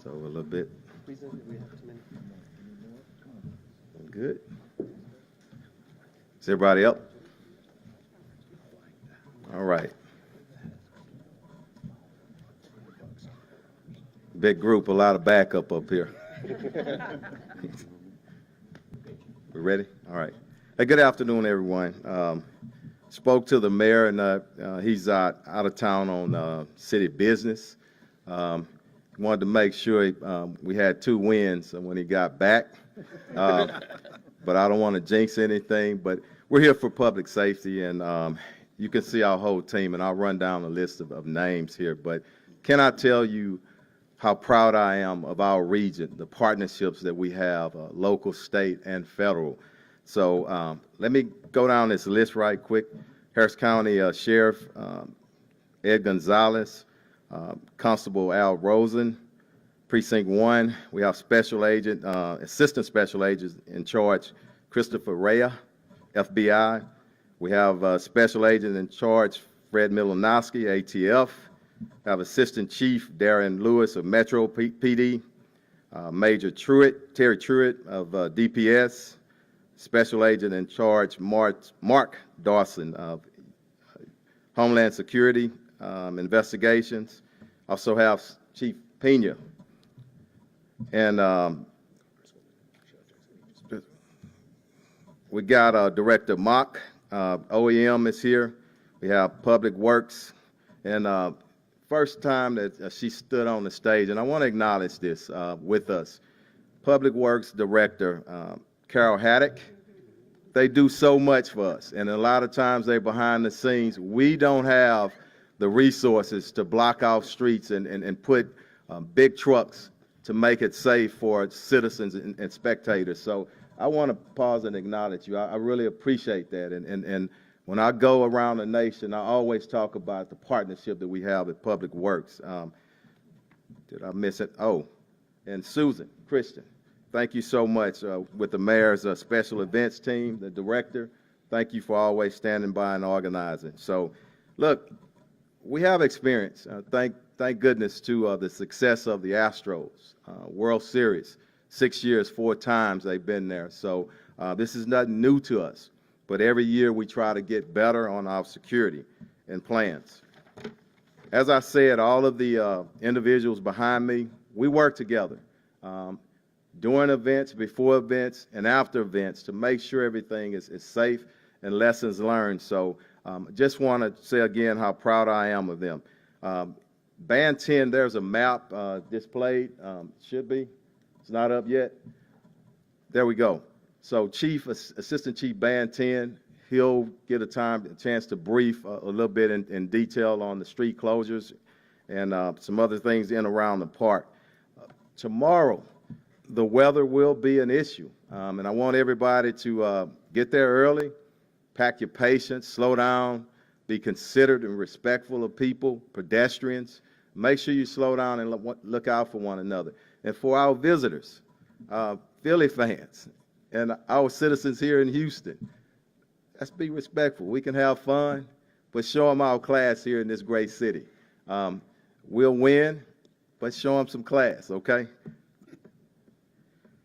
So a little bit. Good. Is everybody up? All right. Big group, a lot of backup up here. We ready? All right. Hey, good afternoon, everyone. Spoke to the mayor, and he's out of town on city business. Wanted to make sure we had 2 wins when he got back. But I don't want to jinx anything. But we're here for public safety, and you can see our whole team, and I'll run down a list of names here. But can I tell you how proud I am of our region, the partnerships that we have, local, state, and federal. So let me go down this list right quick. Harris County Sheriff Ed Gonzalez, Constable Al Rosen, Precinct 1. We have Special Agent, Assistant Special Agent in charge, Christopher Rea, FBI. We have Special Agent in charge, Fred Milanowski, ATF. Have Assistant Chief Darren Lewis of Metro PD, Major Terry Truitt of DPS, Special Agent in charge Mark Dawson of Homeland Security Investigations. Also have Chief Pena. And we got Director Mock, OEM is here. We have Public Works, and first time that she stood on the stage, and I want to acknowledge this with us. Public Works Director Carol Haddock, they do so much for us, and a lot of times they're behind the scenes. We don't have the resources to block off streets and put big trucks to make it safe for citizens and spectators. So I want to pause and acknowledge you. I really appreciate that, and when I go around the nation, I always talk about the partnership that we have at Public Works. Did I miss it? Oh, and Susan Christian, thank you so much with the mayor's special events team, the director. Thank you for always standing by and organizing. So, look, we have experience. Thank goodness to the success of the Astros World Series. 6 years, 4 times they've been there. So this is nothing new to us. But every year we try to get better on our security and plans. As I said, all of the individuals behind me, we work together during events, before events, and after events to make sure everything is safe and lessons learned. So just want to say again how proud I am of them. Band 10, there's a map displayed, should be. It's not up yet. There we go. So Assistant Chief Band 10, he'll get a chance to brief a little bit in detail on the street closures and some other things in around the park. Tomorrow, the weather will be an issue, and I want everybody to get there early, pack your patience, slow down, be considerate and respectful of people, pedestrians. Make sure you slow down and look out for one another. And for our visitors, Philly fans, and our citizens here in Houston, let's be respectful. We can have fun, but show them our class here in this great city. We'll win, but show them some class, okay?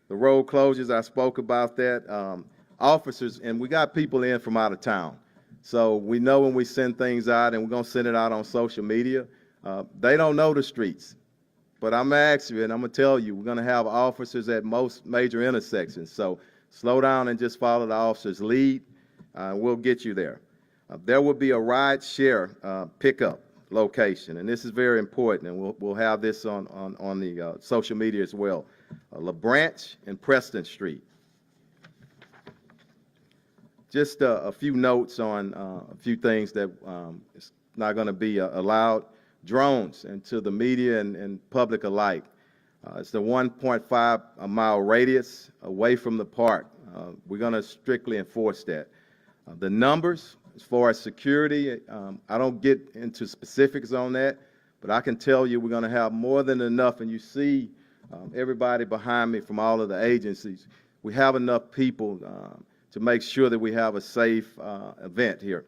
The road closures, I spoke about that. Officers, and we got people in from out of town. So we know when we send things out, and we're going to send it out on social media, they don't know the streets. But I'm going to ask you, and I'm going to tell you, we're going to have officers at most major intersections. So slow down and just follow the officer's lead. We'll get you there. There will be a ride share pickup location, and this is very important, and we'll have this on the social media as well. LaBranch and Preston Street. Just a few notes on a few things that is not going to be allowed. Drones into the media and public alike. It's the 1.5 mile radius away from the park. We're going to strictly enforce that. The numbers, as far as security, I don't get into specifics on that, but I can tell you we're going to have more than enough, and you see everybody behind me from all of the agencies. We have enough people to make sure that we have a safe event here.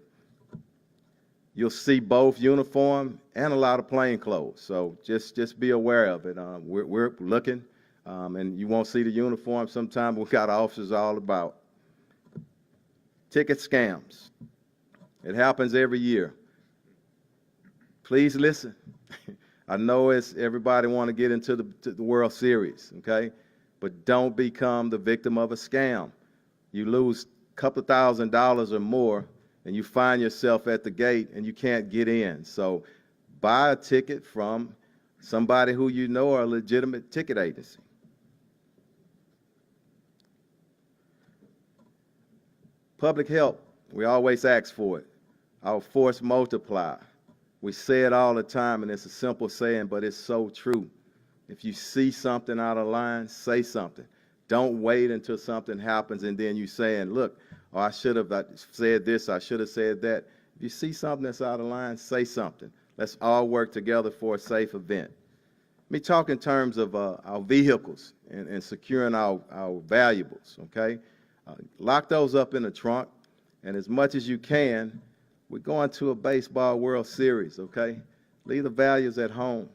you'll see both uniform and a lot of plain clothes. So just be aware of it. We're looking, and you won't see the uniform. Sometimes we've got officers all about. Ticket scams. It happens every year. Please listen. I know it's everybody want to get into the World Series, okay? But don't become the victim of a scam. You lose a couple $1,000s or more, and you find yourself at the gate and you can't get in. So buy a ticket from somebody who you know are a legitimate ticket agency. Public help, we always ask for it. Our force multiplier. We say it all the time, and it's a simple saying, but it's so true. If you see something out of line, say something. Don't wait until something happens and then you saying, look, oh, I should have said this, I should have said that. If you see something that's out of line, say something. Let's all work together for a safe event. Let me talk in terms of our vehicles and securing our valuables, okay? Lock those up in the trunk, and as much as you can, we're going to a baseball World Series, okay? Leave the values at home.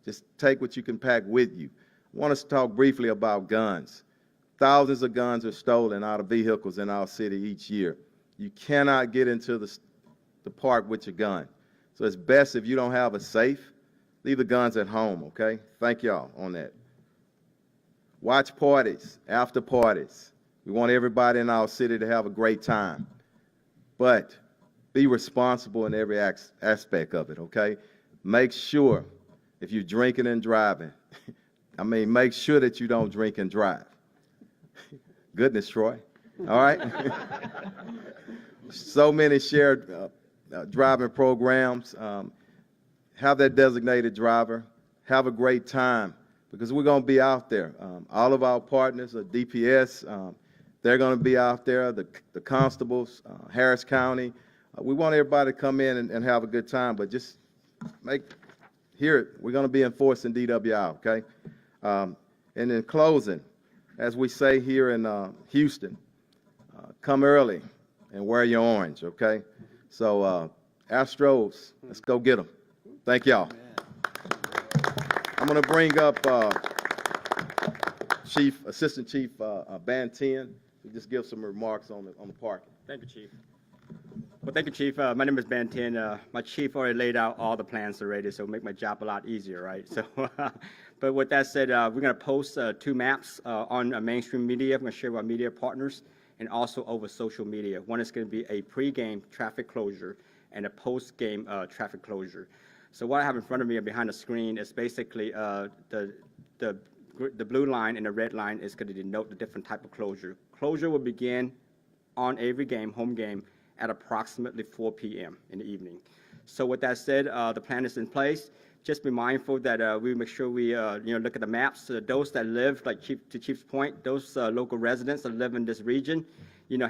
Just take what you can pack with you. I want us to talk briefly about guns. Thousands of guns are stolen out of vehicles in our city each year. You cannot get into the park with your gun. So it's best if you don't have a safe, leave the guns at home, okay? Thank y'all on that. Watch parties, after parties. We want everybody in our city to have a great time. But be responsible in every aspect of it, okay? Make sure, if you're drinking and driving, make sure that you don't drink and drive. Goodness, Troy. All right? So many shared driving programs. Have that designated driver. Have a great time, because we're going to be out there. All of our partners are DPS. They're going to be out there, the constables, Harris County. We want everybody to come in and have a good time, but just hear it. We're going to be enforcing DWI, okay? And in closing, as we say here in Houston, come early and wear your orange, okay? So Astros, let's go get them. Thank y'all. I'm going to bring up Assistant Chief Bantin to just give some remarks on the parking. Thank you, Chief. Well, thank you, Chief. My name is Bantin. My chief already laid out all the plans already, so it'll make my job a lot easier, right? So, but with that said, we're going to post 2 maps on mainstream media. We're going to share with our media partners and also over social media. One is going to be a pre-game traffic closure and a post-game traffic closure. So what I have in front of me behind the screen is basically the blue line and the red line is going to denote the different type of closure. Closure will begin on every game, home game, at approximately 4 p.m. in the evening. So with that said, the plan is in place. Just be mindful that we make sure we look at the maps. Those that live, like to Chief's point, those local residents that live in this region,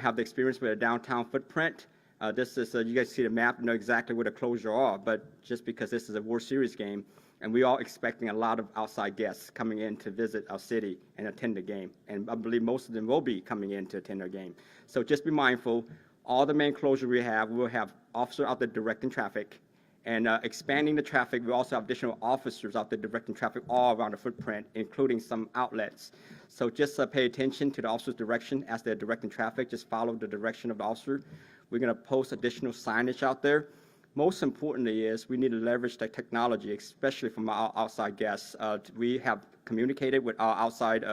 have the experience with a downtown footprint. This is you guys see the map, know exactly where the closure are. But just because this is a World Series game, and we are expecting a lot of outside guests coming in to visit our city and attend the game, and I believe most of them will be coming in to attend our game. So just be mindful. All the main closure we will have officers out there directing traffic, and expanding the traffic. We also have additional officers out there directing traffic all around the footprint, including some outlets. So just pay attention to the officer's direction as they're directing traffic. Just follow the direction of the officer. We're going to post additional signage out there. Most importantly is we need to leverage the technology, especially from our outside guests. We have communicated with our outside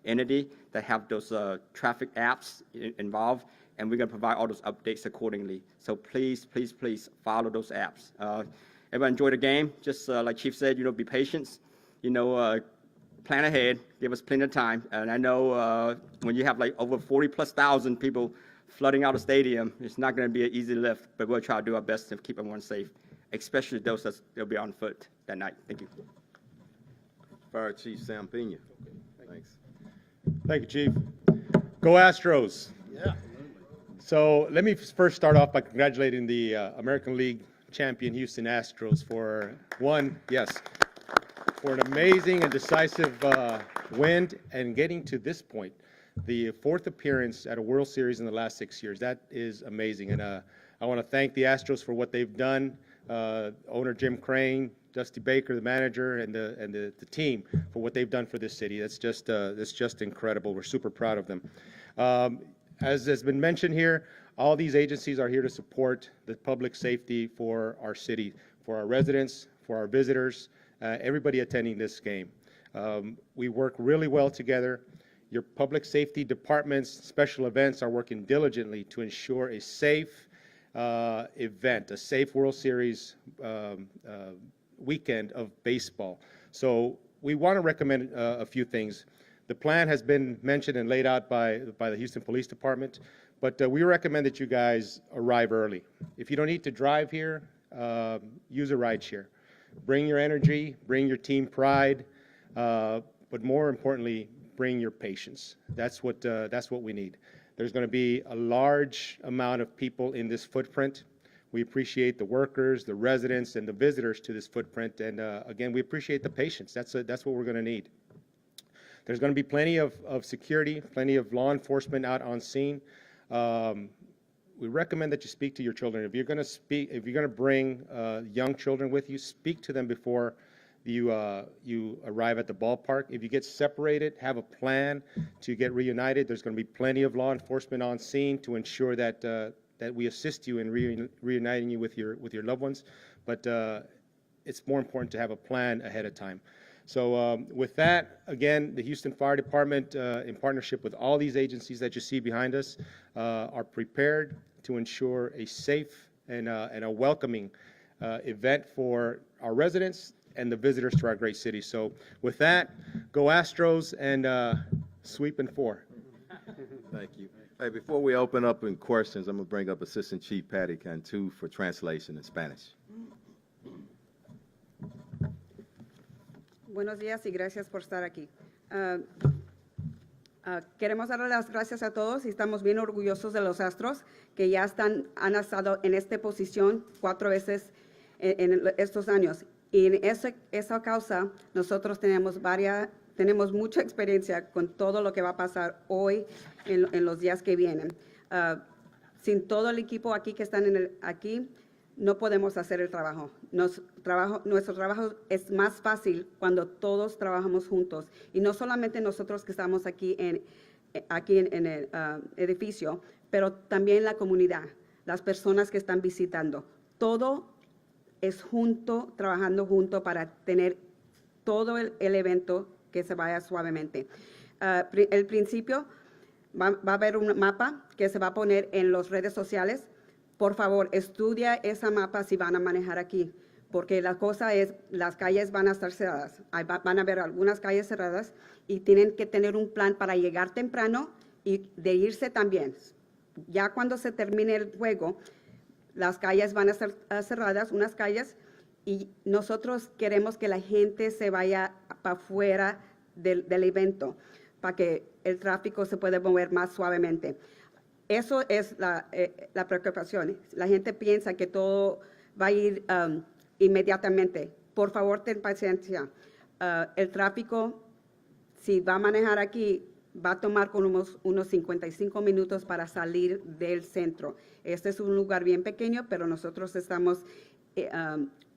entity that have those traffic apps involved, and we're going to provide all those updates accordingly. So please, please, please follow those apps. Everyone enjoy the game. Just like Chief said, be patient. Plan ahead. Give us plenty of time. And I know when you have like over 40,000+ people flooding out a stadium, it's not going to be an easy lift, but we'll try to do our best to keep everyone safe, especially those that'll be on foot that night. Thank you. Fire Chief Sam Pena. Thanks. Thank you, Chief. Go Astros. Yeah. So let me first start off by congratulating the American League champion Houston Astros for an amazing and decisive win and getting to this point, the 4th appearance at a World Series in the last 6 years. That is amazing, and I want to thank the Astros for what they've done, owner Jim Crane, Dusty Baker, the manager, and the team for what they've done for this city. That's just incredible. We're super proud of them. As has been mentioned here, all these agencies are here to support the public safety for our city, for our residents, for our visitors, everybody attending this game. We work really well together. Your public safety departments, special events are working diligently to ensure a safe event, a safe World Series weekend of baseball. So we want to recommend a few things. The plan has been mentioned and laid out by the Houston Police Department, but we recommend that you guys arrive early. If you don't need to drive here, use a rideshare. Bring your energy, bring your team pride, but more importantly, bring your patience. That's what we need. There's going to be a large amount of people in this footprint. We appreciate the workers, the residents, and the visitors to this footprint. And again, we appreciate the patience. That's what we're going to need. There's going to be plenty of security, plenty of law enforcement out on scene. We recommend that you speak to your children. If you're going to bring young children with you, speak to them before you arrive at the ballpark. If you get separated, have a plan to get reunited. There's going to be plenty of law enforcement on scene to ensure that that we assist you in reuniting you with your loved ones. But it's more important to have a plan ahead of time. So with that, again, the Houston Fire Department, in partnership with all these agencies that you see behind us, are prepared to ensure a safe and a welcoming event for our residents and the visitors to our great city. So with that, go Astros and sweep in 4. Thank you. Hey, before we open up in questions, I'm going to bring up Assistant Chief Patty Cantu for translation in Spanish. Buenos días y gracias por estar aquí. Queremos darle las gracias a todos y estamos bien orgullosos de los Astros que ya han estado en esta posición 4 veces en estos años. Y en esa causa nosotros tenemos mucha experiencia con todo lo que va a pasar hoy en los días que vienen. Sin todo el equipo aquí que están aquí, no podemos hacer el trabajo. Nuestro trabajo es más fácil cuando todos trabajamos juntos. Y no solamente nosotros que estamos aquí en el edificio, pero también la comunidad, las personas que están visitando. Todo es trabajando junto para tener todo el evento que se vaya suavemente. Al principio va a haber un mapa que se va a poner en las redes sociales. Por favor, estudia esa mapa si van a manejar aquí, porque la cosa es, las calles van a estar cerradas. Van a haber algunas calles cerradas y tienen que tener un plan para llegar temprano y de irse también. Ya cuando se termine el juego, las calles van a estar cerradas, unas calles, y nosotros queremos que la gente se vaya para afuera del evento, para que el tráfico se pueda mover más suavemente. Eso es la preocupación. La gente piensa que todo va a ir inmediatamente. Por favor, ten paciencia. El tráfico, si va a manejar aquí, va a tomar con unos 55 minutos para salir del centro. Este es un lugar bien pequeño, pero nosotros estamos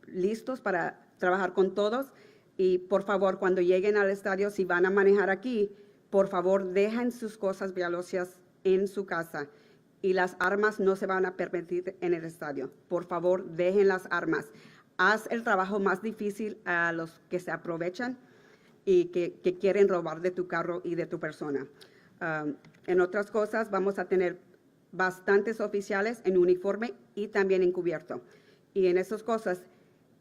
listos para trabajar con todos. Y por favor, cuando lleguen al estadio, si van a manejar aquí, por favor, dejen sus cosas valiosas en su casa y las armas no se van a permitir en el estadio. Por favor, dejen las armas. Haz el trabajo más difícil a los que se aprovechan y que quieren robar de tu carro y de tu persona. En otras cosas, vamos a tener bastantes oficiales en uniforme y también encubierto. Y en esas cosas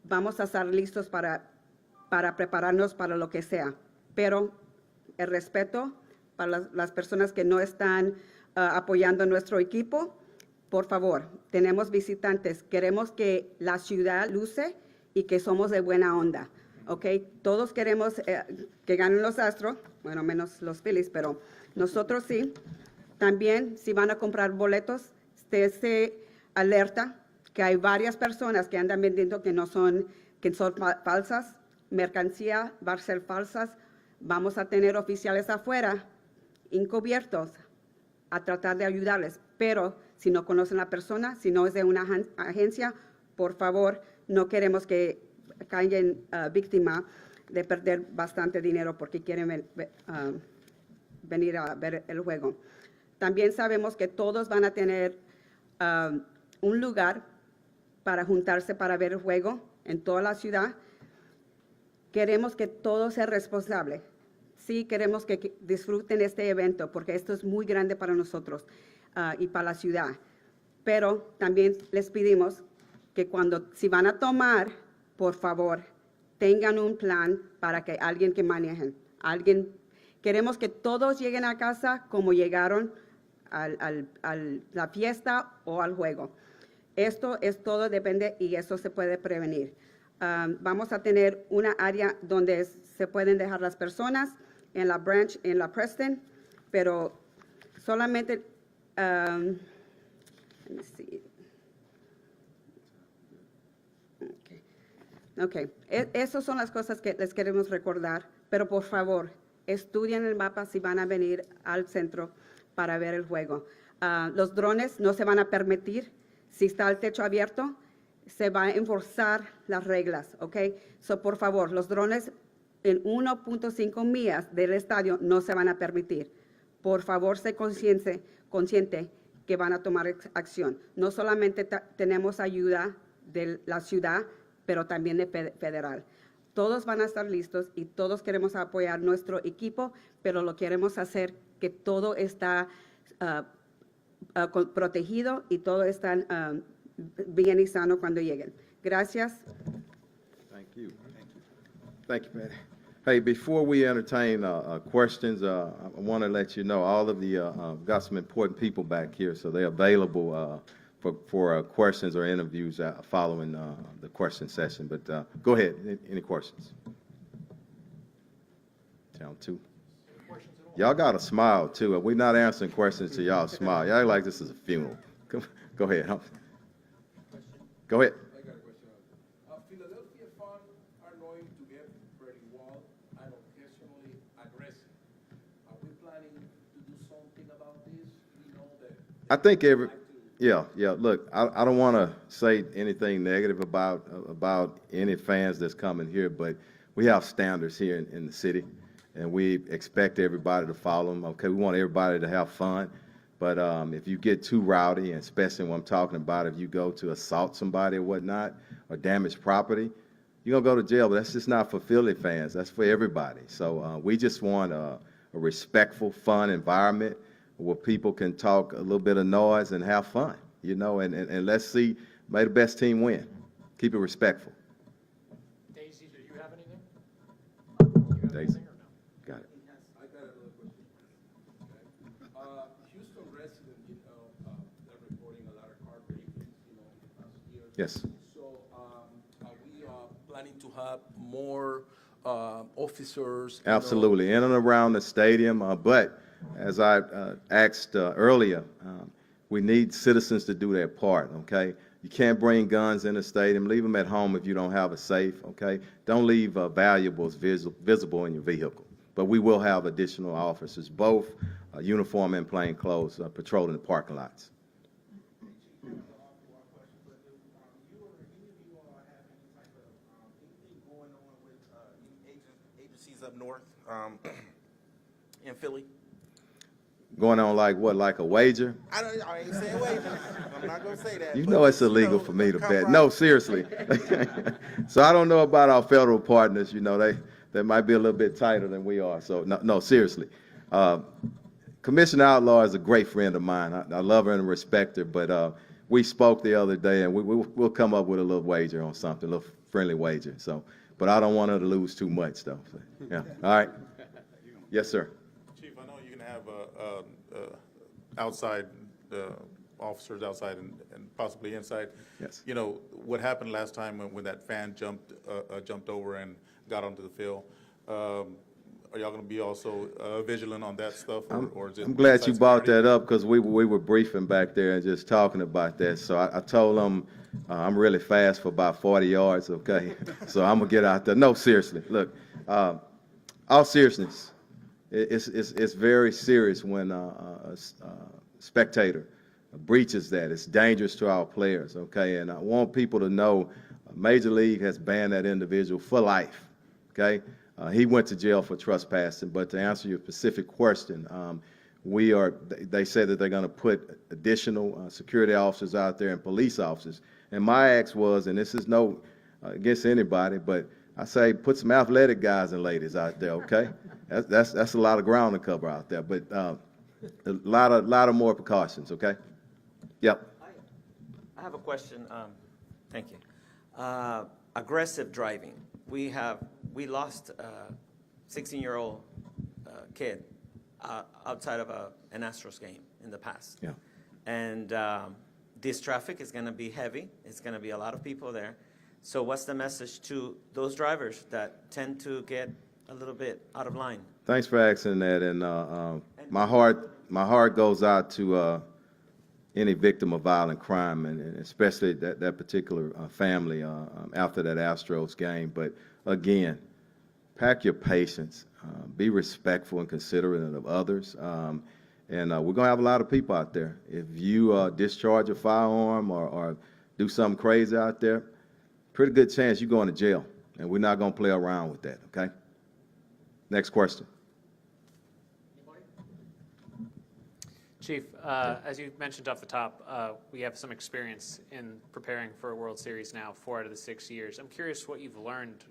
vamos a estar listos para prepararnos para lo que sea. Pero el respeto para las personas que no están apoyando nuestro equipo, por favor, tenemos visitantes, queremos que la ciudad luce y que somos de buena onda, ¿ok? Todos queremos que ganen los Astros, bueno, menos los Phillies, pero nosotros sí. También, si van a comprar boletos, esté alerta que hay varias personas que andan vendiendo que son falsas, mercancía va a ser falsas. Vamos a tener oficiales afuera, encubiertos, a tratar de ayudarles. Pero si no conocen a la persona, si no es de una agencia, por favor, no queremos que caigan víctima de perder bastante dinero porque quieren venir a ver el juego. También sabemos que todos van a tener un lugar para juntarse para ver el juego en toda la ciudad. Queremos que todo sea responsable. Sí, queremos que disfruten este evento porque esto es muy grande para nosotros y para la ciudad. Pero también les pedimos que si van a tomar, por favor, tengan un plan para que alguien que manejen. Queremos que todos lleguen a casa como llegaron a la fiesta o al juego. Esto es todo, depende, y eso se puede prevenir. Vamos a tener una área donde se pueden dejar las personas en la branch, en la Preston, pero solamente, let me see. Okay. Esas son las cosas que les queremos recordar, pero por favor, estudien el mapa si van a venir al centro para ver el juego. Los drones no se van a permitir. Si está el techo abierto, se van a enforzar las reglas, ¿ok? So, por favor, los drones en 1.5 millas del estadio no se van a permitir. Por favor, sé consciente que van a tomar acción. No solamente tenemos ayuda de la ciudad, pero también de federal. Todos van a estar listos y todos queremos apoyar nuestro equipo, pero lo queremos hacer que todo está protegido y todo está bien y sano cuando lleguen. Gracias. Thank you. Thank you, Patty. Hey, before we entertain questions, I want to let you know all of the got some important people back here, so they're available for questions or interviews following the question session. But go ahead. Any questions? Town 2. Y'all got to smile, too. We're not answering questions till y'all smile. Y'all act like this is a funeral. Go ahead. Go ahead. I got a question. Philadelphia fans are going to get pretty wild and occasionally aggressive. Are we planning to do something about this? We know that. I think yeah. Look, I don't want to say anything negative about any fans that's coming here, but we have standards here in the city, and we expect everybody to follow them. Okay, we want everybody to have fun, but if you get too rowdy, and especially when I'm talking about if you go to assault somebody or whatnot, or damage property, you're gonna go to jail. But that's just not for Philly fans. That's for everybody. So we just want a respectful, fun environment where people can talk a little bit of noise and have fun, and let's see, may the best team win. Keep it respectful. Daisy, do you have anything? Do you have Daisy. anything or no? Got it. I got another question. Okay. Houston residents, they're reporting a lot of car break-ins, last year. Yes. So are we planning to have more officers? Absolutely, in and around the stadium, but as I asked earlier, we need citizens to do their part, okay? You can't bring guns in the stadium. Leave them at home if you don't have a safe, okay? Don't leave valuables visible in your vehicle. But we will have additional officers, both uniform and plain clothes, patrolling the parking lots. Agencies up north in Philly? Going on like what, like a wager? I ain't saying wager. I'm not gonna say that. You but, know it's illegal for me to come bet. right- No, seriously. So I don't know about our federal partners, they might be a little bit tighter than we are. So no, seriously. Commissioner Outlaw is a great friend of mine. I love her and respect her, but we spoke the other day and we'll come up with a little wager on something, a little friendly wager. So, but I don't want her to lose too much though. So, yeah. All right. Yes, sir. Chief, I know you can have outside officers outside and possibly inside. Yes. What happened last time when that fan jumped over and got onto the field? Are y'all going to be also vigilant on that stuff, or is it? I'm glad you inside brought security? that up because we were briefing back there and just talking about that. So I told them I'm really fast for about 40 yards, okay? So I'm going to get out there. No, seriously. Look, all seriousness, it's very serious when spectator breaches that, it's dangerous to our players, okay? And I want people to know Major League has banned that individual for life, okay? He went to jail for trespassing, but to answer your specific question, they said that they're going to put additional security officers out there and police officers. And my ask was, and this is no against anybody, but I say put some athletic guys and ladies out there, okay? That's a lot of ground to cover out there, but a lot of more precautions, okay? Yep. I have a question. Thank you. Aggressive driving. We lost a 16-year-old kid outside of an Astros game in the past. Yeah. And this traffic is going to be heavy. It's going to be a lot of people there. So what's the message to those drivers that tend to get a little bit out of line? Thanks for asking that, and my heart goes out to any victim of violent crime, and especially that particular family after that Astros game. But again, pack your patience, be respectful and considerate of others, and we're gonna have a lot of people out there. If you discharge a firearm or do something crazy out there, pretty good chance you're going to jail, and we're not gonna play around with that. Okay. Next question. Chief, as you mentioned off the top, we have some experience in preparing for a World Series now, 4 out of the 6 years. I'm curious what we've learned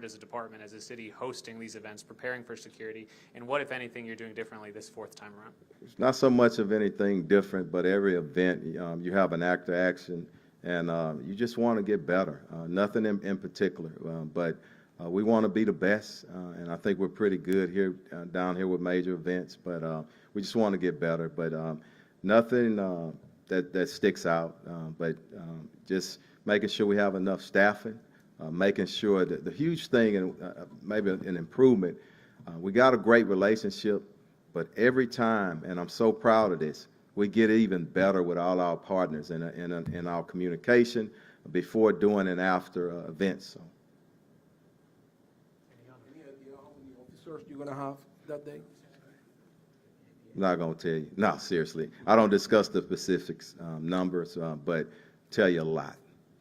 as a department, as a city, hosting these events, preparing for security, and what, if anything, you're doing differently this 4th time around. It's not so much of anything different, but every event you have an act of action, and you just want to get better. Nothing in particular, but we want to be the best, and I think we're pretty good here down here with major events, but we just want to get better. But nothing that sticks out, but just making sure we have enough staffing, making sure that the huge thing, and maybe an improvement, we got a great relationship, but every time, and I'm so proud of this, we get even better with all our partners in our communication before, during, and after events. So. Any idea how many officers you're gonna have that day? I'm not going to tell you. No, seriously. I don't discuss the specifics, numbers, but tell you a lot,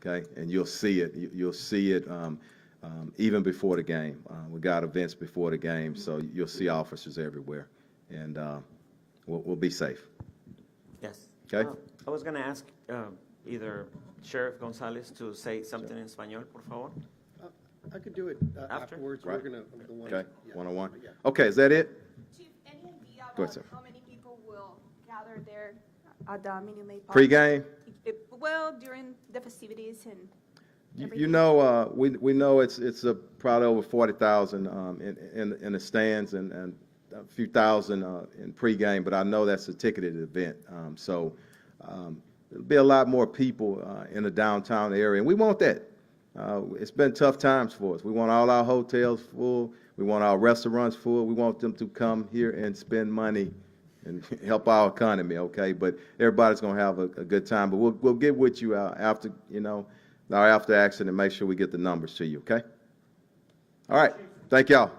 okay? And you'll see it. You'll see it even before the game. We got events before the game, so you'll see officers everywhere, and we'll be safe. Yes. Okay. I was going to ask either Sheriff Gonzalez to say something in Español, por favor. I could do it After? afterwards. Right. We're going to go on. Okay, Yeah. one-on-one. Yeah. Okay, is that it? Chief, any idea Go ahead, about sir. how many people will gather there at the Minute Maid Park? Pre-game? Well, during the festivities and You everything. know, we know it's probably over 40,000 in the stands and a few thousand in pregame, but I know that's a ticketed event. So there'll be a lot more people in the downtown area, and we want that. It's been tough times for us. We want all our hotels full. We want our restaurants full. We want them to come here and spend money and help our economy, okay? But everybody's going to have a good time. But we'll get with you after, our after action and make sure we get the numbers to you, okay? All right. Thank y'all.